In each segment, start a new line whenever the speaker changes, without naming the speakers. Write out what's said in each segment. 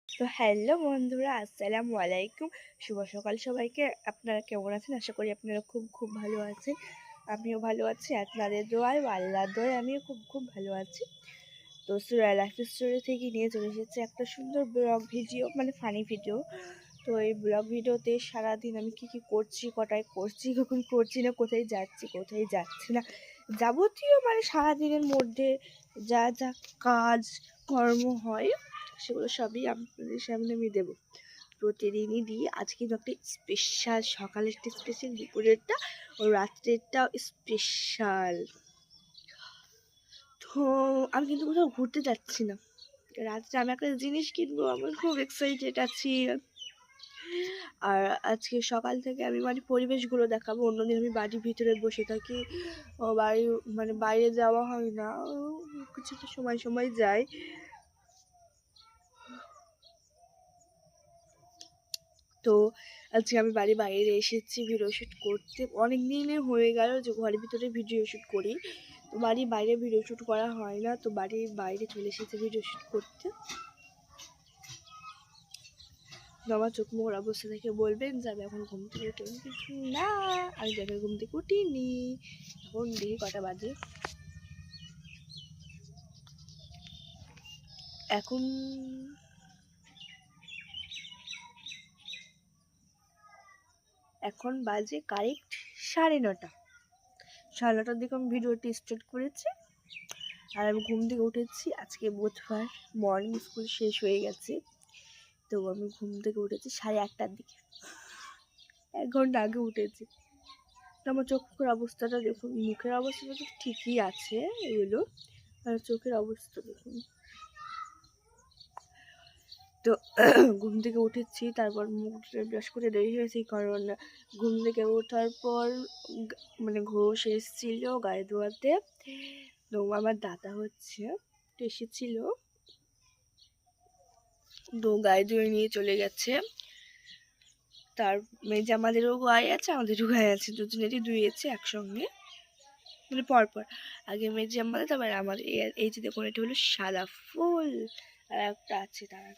তো হ্যালো বন্ধুরা, আসসালামু আলাইকুম। শুভ সকাল সবাইকে। আপনারা কেমন আছেন? আশা করি আপনারা খুব খুব ভালো আছেন। আমিও ভালো আছি, আপনাদের দোয়ায় বা আল্লাহর দোয়ায় আমিও খুব খুব ভালো আছি। তো সুরা লাইফ স্টোরি থেকে নিয়ে চলে এসেছে একটা সুন্দর ব্লগ ভিডিও, মানে ফানি ভিডিও। তো এই ব্লগ ভিডিওতে সারাদিন আমি কী করছি, কটায় করছি, কখন করছি না, কোথায় যাচ্ছি না, যাবতীয় মানে সারাদিনের মধ্যে যা যা কাজ কর্ম হয় সেগুলো সবই আপনাদের সামনে আমি দেবো, প্রতিদিনই দিই। আজকে কিন্তু একটা স্পেশাল, সকালেরটা স্পেশাল, দুপুরেরটা ও রাত্রেরটাও স্পেশাল। তো আমি কিন্তু কোথাও ঘুরতে যাচ্ছি না, রাত্রে আমি একটা জিনিস কিনবো, আমার খুব এক্সাইটেড আছি। আর আজকে সকাল থেকে আমি মানে পরিবেশগুলো দেখাবো। অন্যদিন আমি বাড়ির ভিতরে বসে থাকি, বাড়ি মানে বাইরে যাওয়া হয় না, কিছুটা সময় সময় যাই। তো আজকে আমি বাইরে এসেছি ভিডিও শ্যুট করতে। অনেক দিনে হয়ে গেল যে ঘরের ভিতরে ভিডিও শ্যুট করি, তো বাড়ির বাইরে ভিডিও শ্যুট করা হয় না, তো বাড়ির বাইরে চলে এসেছি ভিডিও শ্যুট করতে। আমার চোখ মুখের অবস্থা দেখে বলবেন যে আমি এখন ঘুম থেকে উঠে কিছু না, আমি যাকে ঘুম থেকে উঠিনি। এখন দেখি কটা বাজে, এখন বাজে কারেক্ট 9:30। 9:30টার দিকে আমি ভিডিওটি স্টার্ট করেছি। আর আমি ঘুম থেকে উঠেছি, আজকে বুধবার, মর্নিং স্কুল শেষ হয়ে গেছে। তো আমি ঘুম থেকে উঠেছি 8:30টার দিকে, 1 ঘন্টা আগে উঠেছি। তো আমার চোখের অবস্থাটা দেখুন, মুখের অবস্থাটা তো ঠিকই আছে এগুলো, আর চোখের অবস্থা দেখুন। তো ঘুম থেকে উঠেছি, তারপর মুখ ব্রাশ করে দেরি হয়েছে, কারণ ঘুম থেকে ওঠার পর মানে ঘোষ এসেছিল গায়ে ধোয়াতে। তো আমার দাদা এসেছিল, তো গায়ে ধুয়ে নিয়ে চলে গেছে। তার মেজে আমাদেরও গায়ে আছে, আমাদেরও গায়ে আছে, দুজনেরই ধুয়েছে একসঙ্গে, মানে পরপর। আগে মেজে আমাদের, তারপর আমার। এই যে দেখুন, এটা হলো সাদা ফুল, আর একটা আছে তার।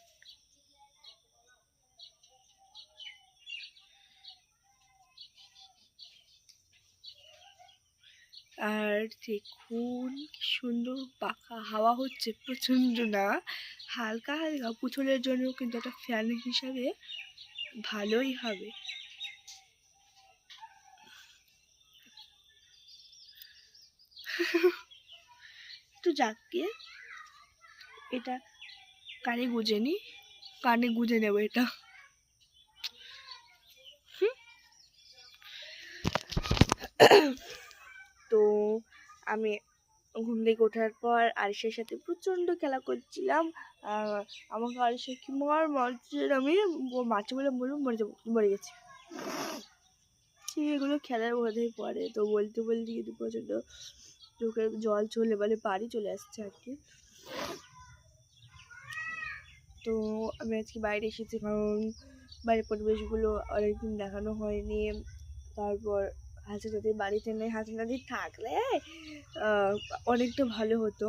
আর দেখুন কি সুন্দর পাখা হাওয়া হচ্ছে, প্রচন্ড না, হালকা হালকা। পুতুলের জন্য কিন্তু একটা ফ্যান হিসাবে ভালোই হবে। তো যাকে এটা কানে গুঁজে নেব এটা। তো আমি ঘুম থেকে ওঠার পর আরিশের সাথে প্রচণ্ড খেলা করছিলাম। আমাকে আরিশে কি মারছে, আমি মারছে বলে বলুন মরে গেছে। ঠিক এগুলো খেলার মধ্যেই পড়ে। তো বলতে কিন্তু প্রচণ্ড চোখে জল চলে, বলে বাড়ি চলে আসছে আর কি। তো আমি আজকে বাইরে এসেছি, কারণ বাইরের পরিবেশগুলো অনেকদিন দেখানো হয়নি। তারপর হাসি যদি বাড়িতে নেই, হাসি যদি থাকলে অনেকটা ভালো হতো।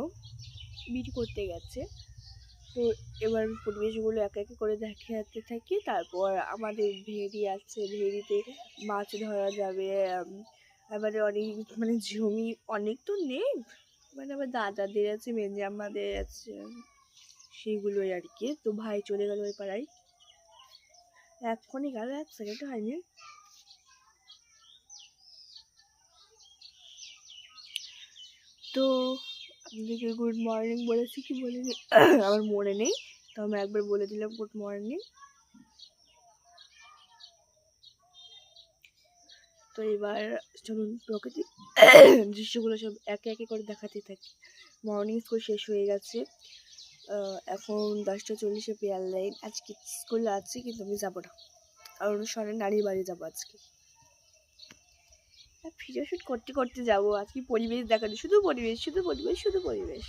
বিটি করতে গেছে, তো এবার পরিবেশগুলো এক এক করে দেখাতে থাকি। তারপর আমাদের ভেড়ি আছে, ভেড়িতে মাছ ধরা যাবে। এবারে অনেক মানে জমি অনেক তো নেই, মানে আমার দাদাদের আছে, মেজে আমাদের আছে, সেইগুলোই আর কি। তো ভাই চলে গেল ওই পাড়ায়, এক্ষুনি গেল, 1 সেকেন্ড হয়নি। তো আপনাদেরকে গুড মর্নিং বলেছি কি বলিনি আমার মনে নেই, তো আমি একবার বলে দিলাম গুড মর্নিং। তো এবার চলুন প্রকৃতি দৃশ্যগুলো সব একে একে করে দেখাতে থাকি। মর্নিং স্কুল শেষ হয়ে গেছে, এখন 10:40 পেয়ার লাইন। আজকে স্কুল আছে কিন্তু আমি যাবো না, কারণ সরের নারীর বাড়ি যাবো আজকে। ভিডিও শ্যুট করতে করতে যাবো আজকে, পরিবেশ দেখাতে, শুধু পরিবেশ।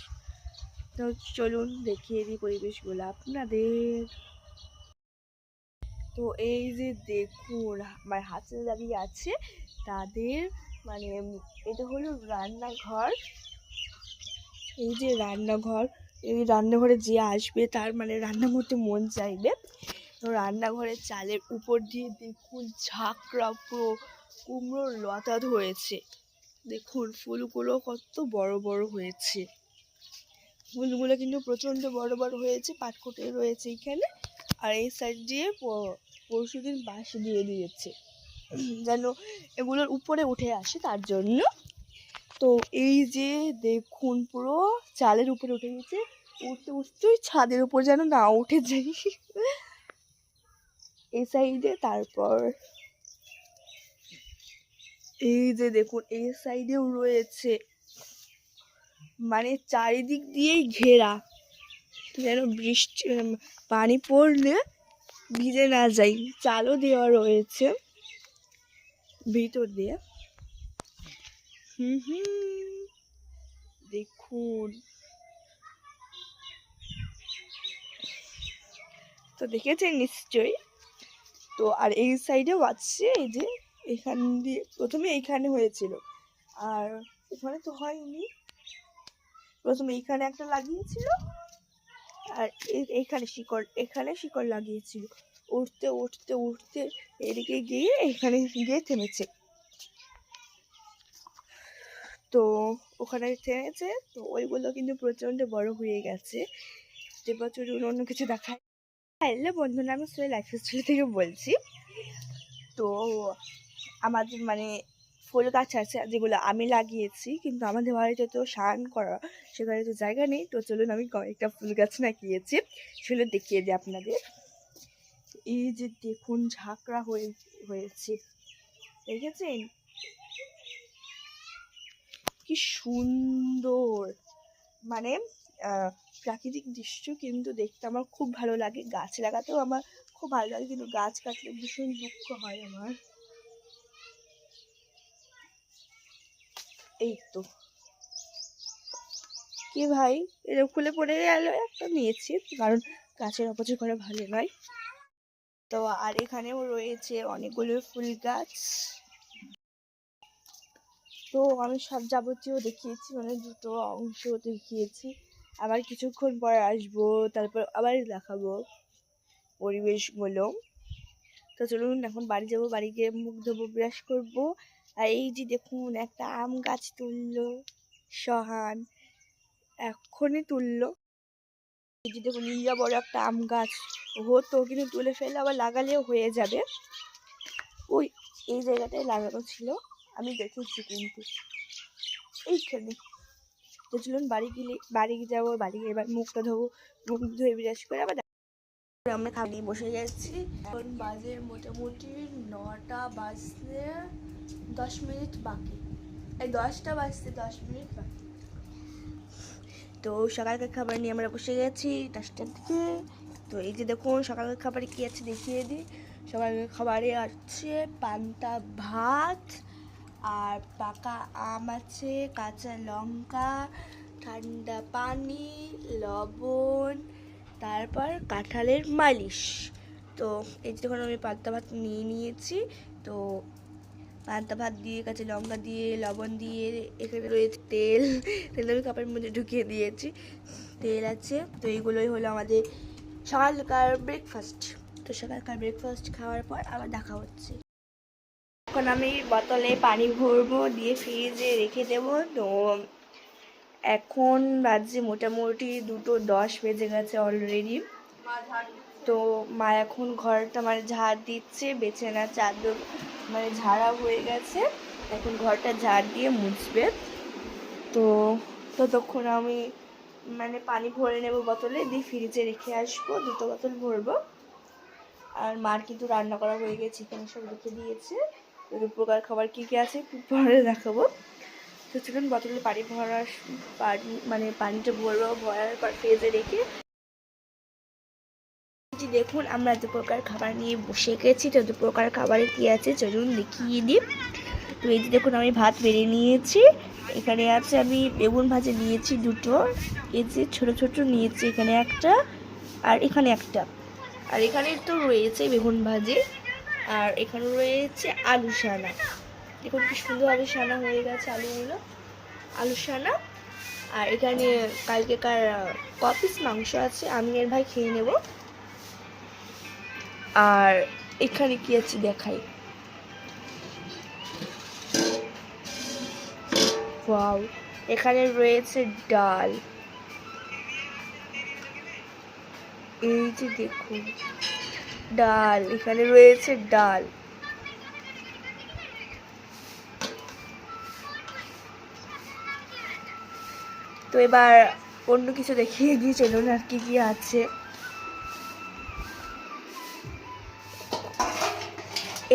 তো চলুন দেখিয়ে দিই পরিবেশগুলো আপনাদের। তো এই যে দেখুন আমার হাতে দাঁড়িয়ে আছে তাদের, মানে এটা হলো রান্নাঘর। এই যে রান্নাঘর, এই রান্নাঘরে যে আসবে তার মানে রান্না করতে মন চাইবে। তো রান্নাঘরের চালের উপর দিয়ে দেখুন ঝাঁকড়া পুরো কুমড়োর লতা ধরেছে। দেখুন ফুলগুলো কত বড় বড় হয়েছে, ফুলগুলো কিন্তু প্রচণ্ড বড় বড় হয়েছে। পাটকুটে রয়েছে এখানে, আর এই সাইড দিয়ে পরশুদিন বাঁশ দিয়ে দিয়েছে যেন এগুলোর উপরে উঠে আসে তার জন্য। তো এই যে দেখুন পুরো চালের উপরে উঠে গেছে, উঠতে উঠতে ছাদের উপর যেন না উঠে যাই এই সাইডে। তারপর এই যে দেখুন এই সাইডেও রয়েছে, মানে চারিদিক দিয়েই ঘেরা, যেন বৃষ্টি পানি পড়লে ভিজে না যায়। চালও দেওয়া রয়েছে ভিতর দিয়ে। দেখুন, তো দেখেছেন নিশ্চয়ই। তো আর এই সাইডেও আছে, এই যে এখান দিয়ে প্রথমে এইখানে হয়েছিল, আর ওখানে তো হয়নি। প্রথমে এইখানে একটা লাগিয়েছিল, আর এখানে শিকড় লাগিয়েছিল। উঠতে উঠতে উঠতে এদিকে গিয়ে এখানে গিয়ে থেমেছে। তো ওখানে থেমেছে, তো ওইগুলো কিন্তু প্রচণ্ড বড় হয়ে গেছে। এবার চলুন অন্য কিছু দেখায়। হ্যালো বন্ধুরা, আমি সোহেল লাইফস্টাইল থেকে বলছি। তো আমাদের মানে ফুল গাছ আছে যেগুলো আমি লাগিয়েছি, কিন্তু আমাদের বাড়িতে তো স্নান করা সেখানে তো জায়গা নেই। তো চলুন আমি কয়েকটা ফুল গাছ লাগিয়েছি, সেগুলো দেখিয়ে দিই আপনাদের। এই যে দেখুন ঝাঁকড়া হয়েছে, দেখেছেন কি সুন্দর, মানে প্রাকৃতিক দৃশ্য কিন্তু দেখতে আমার খুব ভালো লাগে। গাছ লাগাতেও আমার খুব ভালো লাগে, কিন্তু গাছ কাটলে ভীষণ দুঃখ হয় আমার। এই তো কি ভাই, এরকম খুলে পড়ে গেল, একটা নিয়েছি কারণ গাছের অপচয় করা ভালো নয়। তো আর এখানেও রয়েছে অনেকগুলো ফুল গাছ। তো আমি সব যাবতীয় দেখিয়েছি, মানে দুটো অংশ দেখিয়েছি। আবার কিছুক্ষণ পরে আসবো, তারপর আবার দেখাবো পরিবেশগুলো। তো চলুন এখন বাড়ি যাবো, বাড়ি গিয়ে মুখ ধোবো, ব্রাশ করবো। আর এই যে দেখুন একটা আম গাছ তুললো সহান, এক্ষুনি তুললো। এই যে দেখুন ইয়া বড় একটা আম গাছ হতো, কিন্তু তুলে ফেলে আবার লাগালেও হয়ে যাবে। ওই এই জায়গাটায় লাগানো ছিল, আমি দেখেছি কিন্তু এইখানে। তো চলুন বাড়ি যাবো, বাড়ি গিয়ে এবার মুখটা ধোবো, মুখ ধুয়ে ব্রাশ করে আবার আমরা খাবি বসে যাচ্ছি। এখন বাজে মোটামুটি 9টা বাজতে 10 মিনিট বাকি, এই 10টা বাজতে 10 মিনিট বাকি। তো সকালকার খাবার নিয়ে আমরা বসে গেছি 10টার দিকে। তো এই যে দেখুন সকালকার খাবারে কী আছে দেখিয়ে দিই। সকালকার খাবারে আছে পান্তা ভাত, আর পাকা আম আছে, কাঁচা লঙ্কা, ঠান্ডা পানি, লবণ, তারপর কাঁঠালের মালিশ। তো এই যে যখন আমি পান্তা ভাত নিয়ে নিয়েছি, তো পান্তা ভাত দিয়ে কাঁচা লঙ্কা দিয়ে লবণ দিয়ে, এখানে রয়েছে তেল আমি কাপের মধ্যে ঢুকিয়ে দিয়েছি, তেল আছে। তো এইগুলোই হলো আমাদের সকালকার ব্রেকফাস্ট। তো সকালকার ব্রেকফাস্ট খাওয়ার পর আবার দেখা হচ্ছে। এখন আমি বোতলে পানি ভরবো, দিয়ে ফ্রিজে রেখে দেবো। তো এখন বাজে মোটামুটি 2:10 বেজে গেছে অলরেডি। তো মা এখন ঘরটা মানে ঝাড় দিচ্ছে, বেছানা চাদর মানে ঝাড়া হয়ে গেছে, এখন ঘরটা ঝাড় দিয়ে মুছবে। তো ততক্ষণ আমি মানে পানি ভরে নেব বোতলে, দিয়ে ফ্রিজে রেখে আসবো, 2টো বোতল ভরবো। আর মার কিন্তু রান্না করা হয়ে গেছে, এখানে সব রেখে দিয়েছে। 2 প্রকার খাবার কী কী আছে একটু পরে দেখাবো। তো চলুন বোতলে পানি মানে পানিটা ভরবো, ভরার পর ফ্রিজে রেখে। দেখুন আমরা 2 প্রকার খাবার নিয়ে বসে গেছি। তো 2 প্রকার খাবারে কী আছে চলুন দেখিয়ে দিই। তো এই যে দেখুন আমি ভাত বেড়ে নিয়েছি, এখানে আছে আমি বেগুন ভাজা নিয়েছি 2টো, এই যে ছোটো ছোটো নিয়েছি, এখানে একটা আর এখানে একটা, আর এখানে তো রয়েছে বেগুন ভাজি, আর এখানে রয়েছে আলু সানা। দেখুন কি সুন্দরভাবে সানা হয়ে গেছে আলুগুলো, আলু সানা। আর এখানে কালকেকার কপিস মাংস আছে, আমি এর ভাই খেয়ে নেব। আর এখানে কি আছে দেখাই, ওয়াও, এখানে রয়েছে ডাল, এই যে দেখুন ডাল, এখানে রয়েছে ডাল। তো এবার অন্য কিছু দেখিয়ে দিই, চলুন আর কি কি আছে।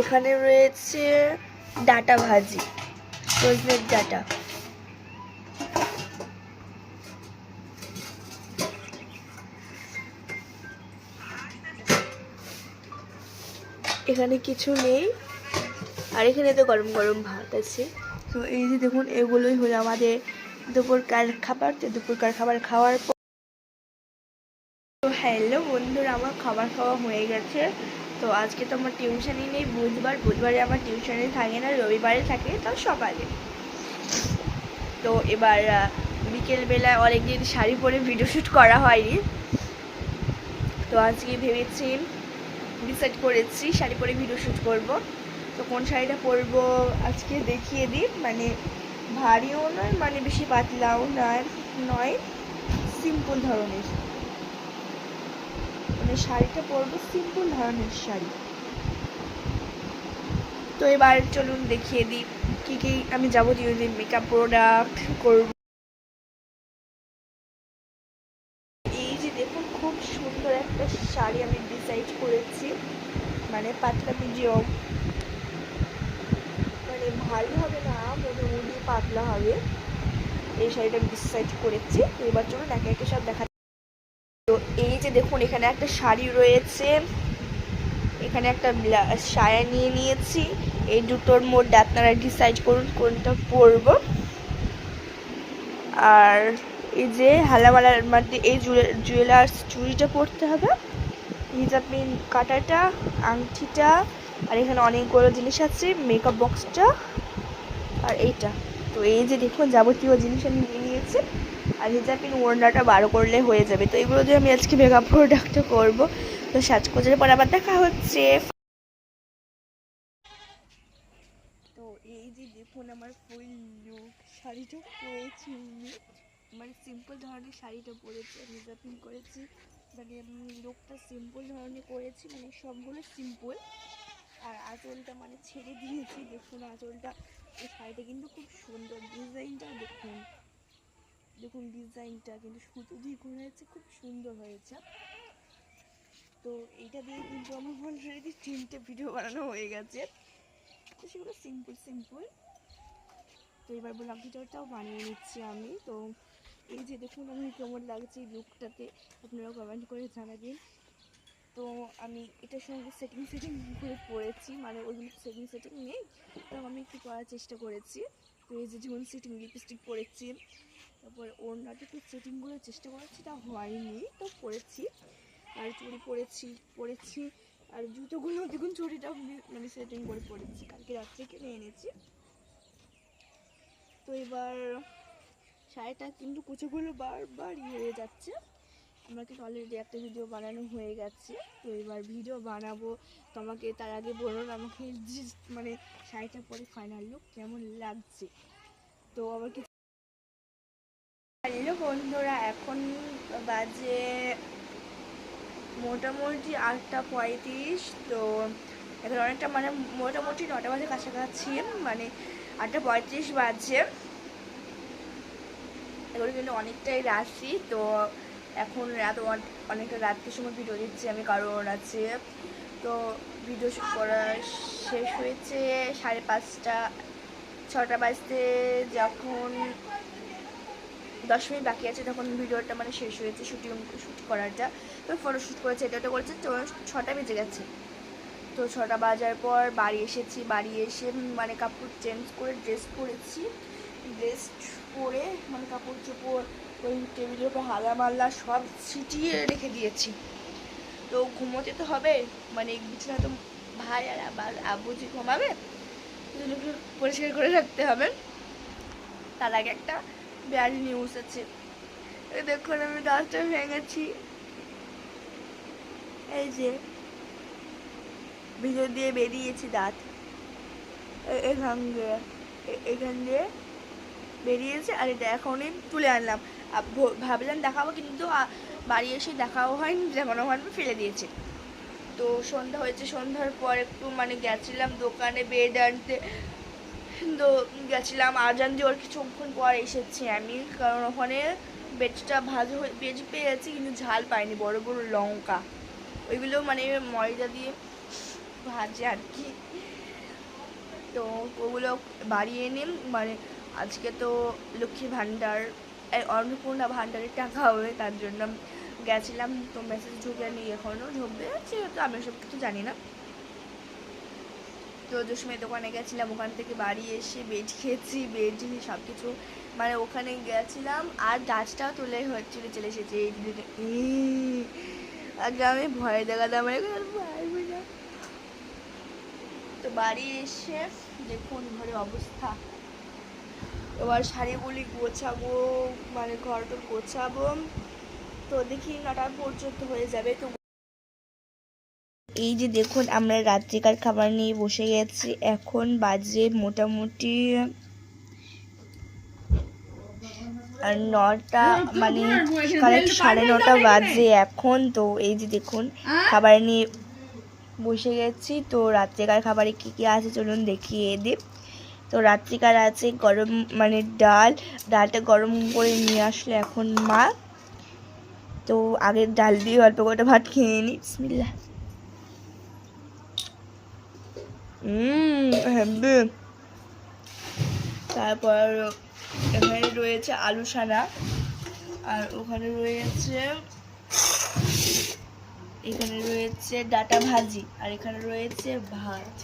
এখানে রয়েছে ডাটা ভাজি, সজনের ডাটা। এখানে কিছু নেই, আর এখানে তো গরম গরম ভাত আছে। তো এই যে দেখুন, এগুলোই হলো আমাদের দুপুরকার খাবার। তো দুপুরকার খাবার খাওয়ার পর, তো হ্যালো বন্ধুরা, আমার খাবার খাওয়া হয়ে গেছে। তো আজকে তো আমার টিউশনই নেই, বুধবারে আমার টিউশনই থাকে না, রবিবারে থাকে, তাও সকালে। তো এবার বিকেলবেলা অনেকদিন শাড়ি পরে ভিডিও শ্যুট করা হয়নি, তো আজকে ভেবেছি, ডিসাইড করেছি শাড়ি পরে ভিডিও শ্যুট করব। তো কোন শাড়িটা পরবো আজকে দেখিয়ে দিই, মানে ভারীও নয়, মানে বেশি পাতলাও নয়, সিম্পল ধরনের, মানে শাড়িটা পরবো সিম্পল ধরনের শাড়ি। তো এবার চলুন দেখিয়ে দিই কী কী আমি যাবতীয় যে মেকআপ প্রোডাক্ট করব। এই যে দেখুন, খুব সুন্দর একটা শাড়ি আমি ডিসাইড করেছি, মানে পাতলা মিডিয়াম, মানে ভারী হবে না, মোটামুটি পাতলা হবে, এই শাড়িটা আমি ডিসাইড করেছি। তো এবার চলুন একে একে সব দেখা। তো এই যে দেখুন, এখানে একটা শাড়ি রয়েছে, এখানে একটা সায়া নিয়ে নিয়েছি। এই দুটোর মধ্যে আপনারা ডিসাইড করুন কোনটা পরব। আর এই যে হালামালার মধ্যে এই জুয়েলার্স চুড়িটা পরতে হবে, হিজাব পিন কাটাটা, আংটিটা, আর এখানে অনেকগুলো জিনিস আছে, মেকআপ বক্সটা, আর এইটা। তো এই যে দেখুন, যাবতীয় জিনিস আমি নিয়ে নিয়েছি। আর হিজাব পিন ওড়নাটা 12 করলে হয়ে যাবে। তো এগুলো দিয়ে আমি আজকে মেকআপ প্রোডাক্টটা করবো। তো সাজগোজের পর আবার দেখা হচ্ছে। তো এই যে দেখুন আমার ফুল লুক, শাড়িটা পরেছি আমি, মানে সিম্পল ধরনের শাড়িটা পরেছি, হিজাব পিন করেছি, মানে লুকটা সিম্পল ধরনের করেছি, মানে সবগুলো সিম্পল। আর আঁচলটা মানে ছেড়ে দিয়েছি, দেখুন আঁচলটা, এই শাড়িটা কিন্তু খুব সুন্দর, ডিজাইনটা দেখুন, দেখুন ডিজাইনটা কিন্তু সুতো দিয়ে করেছে, খুব সুন্দর হয়েছে। তো এইটা দিয়ে কিন্তু আমার অলরেডি 3টে ভিডিও বানানো হয়ে গেছে, তো সেগুলো সিম্পল। তো এবার ব্লগ ভিডিওটাও বানিয়ে নিচ্ছি আমি। তো এই যে দেখুন আমি কেমন লাগছে এই লুকটাতে, আপনারা কমেন্ট করে জানাবেন। তো আমি এটার সঙ্গে সেটিং করে পরেছি, মানে ওইগুলো সেটিং নেই, তো আমি একটু করার চেষ্টা করেছি। তো এই যে যেমন সেটিং লিপস্টিক পরেছি, তারপরে ওড়নাটা একটু সেটিং করার চেষ্টা করেছি, তা হয়নি, তো পরেছি। আর চুড়ি পরেছি, আর জুতোগুলো দেখুন, চুড়িটা মানে সেটিং করে পরেছি, কালকে রাত্রে কিনে এনেছি। তো এবার শাড়িটা কিন্তু কুচোগুলো বারবার হয়ে যাচ্ছে, আমার কিন্তু অলরেডি একটা ভিডিও বানানো হয়ে গেছে। তো এবার ভিডিও বানাবো, তো আমাকে তার আগে বলুন আমাকে মানে শাড়িটা পরে ফাইনাল লুক কেমন লাগছে। তো আবার কিছু হ্যালো বন্ধুরা, এখন বাজে মোটামুটি 8:35। তো এখন অনেকটা, মানে মোটামুটি 9টা বাজে কাছাকাছি, মানে 8:35 বাজে। এগুলো কিন্তু অনেকটাই রাশি। তো এখন অনেকটা রাত্রির সময় ভিডিও দিচ্ছি আমি, কারণ আছে। তো ভিডিও শুট করা শেষ হয়েছে 5:30, 6টা বাজতে যখন 10 মিনিট বাকি আছে, তখন ভিডিওটা মানে শেষ হয়েছে, শ্যুট করাটা। তো ফটোশ্যুট করেছে, এটা করেছে, তো 6টা বেজে গেছে। তো 6টা বাজার পর বাড়ি এসেছি, বাড়ি এসে মানে কাপড় চেঞ্জ করে ড্রেস পরেছি, ড্রেস পরে মানে কাপড় চোপড় ওই টেবিলের উপর হালা সব ছিটিয়ে রেখে দিয়েছি। তো ঘুমোতে তো হবে, মানে বিছানা তো ভাই আর আব্বু যে ঘুমাবে, পরিষ্কার করে রাখতে হবে। তার আগে একটা ব্যাড নিউজ আছে। দেখুন আমি দাঁতটা ভেঙেছি, এই যে ভিতর দিয়ে বেরিয়েছি দাঁত, এখান দিয়ে বেরিয়েছে। আর এটা এখনই তুলে আনলাম, ভাবলাম দেখাবো, কিন্তু বাড়ি এসে দেখাও হয়নি, দেখানো হয়নি, ফেলে দিয়েছি। তো সন্ধ্যা হয়েছে, সন্ধ্যার পর একটু মানে গেছিলাম দোকানে বেড আনতে। তো গেছিলাম আজান দেওয়ার কিছুক্ষণ পর এসেছি আমি, কারণ ওখানে বেডটা ভেজ পেয়েছি, কিন্তু ঝাল পাইনি। বড় বড় লঙ্কা, ওইগুলো মানে ময়দা দিয়ে ভাজে আর কি। তো ওগুলো বাড়ি এনে মানে আজকে তো লক্ষ্মী ভাণ্ডার, অন্নপূর্ণা ভাণ্ডারের টাকা হবে, তার জন্য গেছিলাম। তো মেসেজ ঢুকে নিই, এখনও ঢুকবে, সেহেতু আমি সব কিছু জানি না। তো দশমীর দোকানে গেছিলাম, ওখান থেকে বাড়ি এসে বেড খেয়েছি, বেড সব কিছু মানে ওখানে গেছিলাম। আর গাছটাও তুলে চলে চলে এসেছে। আগে আমি ভয় দেখাতাম, পারবো না। তো বাড়ি এসে দেখুন ঘরের অবস্থা। এবার শাড়িগুলি গোছাবো, মানে ঘরটা গোছাবো। তো দেখি 9টা পর্যন্ত হয়ে যাবে। তো এই যে দেখুন আমরা রাত্রিকার খাবার নিয়ে বসে গেছি। এখন বাজে মোটামুটি 9টা, মানে কারেক্ট 9:30 বাজে এখন। তো এই যে দেখুন খাবার নিয়ে বসে গেছি। তো রাত্রিকার খাবারে কী কী আছে চলুন দেখিয়ে দিই। তো রাত্রিকার আছে গরম মানে ডালটা গরম করে নিয়ে আসলে এখন মা। তো আগে ডাল দিয়ে অল্প করে ভাত খেয়ে নিই, বিসমিল্লাহ। তারপর এখানে রয়েছে আলু সানা, আর ওখানে রয়েছে ডাটা ভাজি, আর এখানে রয়েছে ভাত।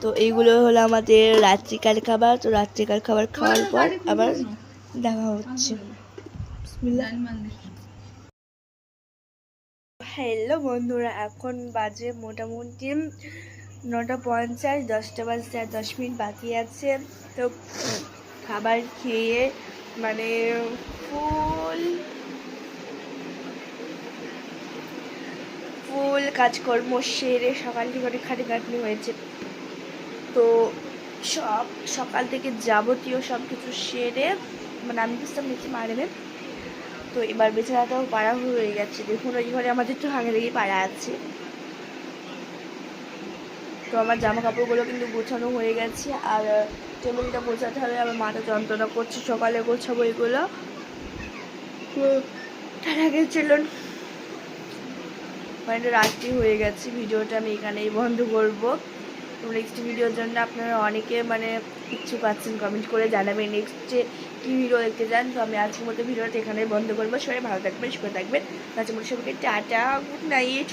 তো এইগুলো হলো আমাদের রাত্রিকার খাবার। তো রাত্রিকার খাবার খাওয়ার পর আবার দেখা হচ্ছে। হ্যালো বন্ধুরা, এখন বাজে মোটামুটি 9:50, 10টা বাজতে আর 10 মিনিট বাকি আছে। তো খাবার খেয়ে মানে ফুল কাজকর্ম সেরে সকাল থেকে অনেক খাটাখাটনি হয়েছে। তো সকাল থেকে যাবতীয় সব কিছু সেরে মানে আমি বুঝতাম নিচ্ছি মারেবে। তো এবার বেচারাটাও পাড়া হয়ে গেছে। দেখুন ওই ঘরে আমাদের তো আগে থেকেই পাড়া আছে। তো আমার জামা কাপড়গুলো কিন্তু গোছানো হয়ে গেছে, আর টেবিলটা গোছাতে হবে। আমার মাথা যন্ত্রণা করছে, সকালে গোছাবো এগুলো। তো তার আগে চলুন, মানে রাত্রি হয়ে গেছে, ভিডিওটা আমি এখানেই বন্ধ করবো। তো নেক্সট ভিডিওর জন্য আপনারা অনেকে মানে ইচ্ছুক আছেন, কমেন্ট করে জানাবেন নেক্সট কী ভিডিও দেখতে চান। তো আমি আজকের মতো ভিডিওটা এখানেই বন্ধ করবো। সবাই ভালো থাকবেন, সুস্থ থাকবেন। আজকের মতো সবাইকে টাটা, গুড নাইট।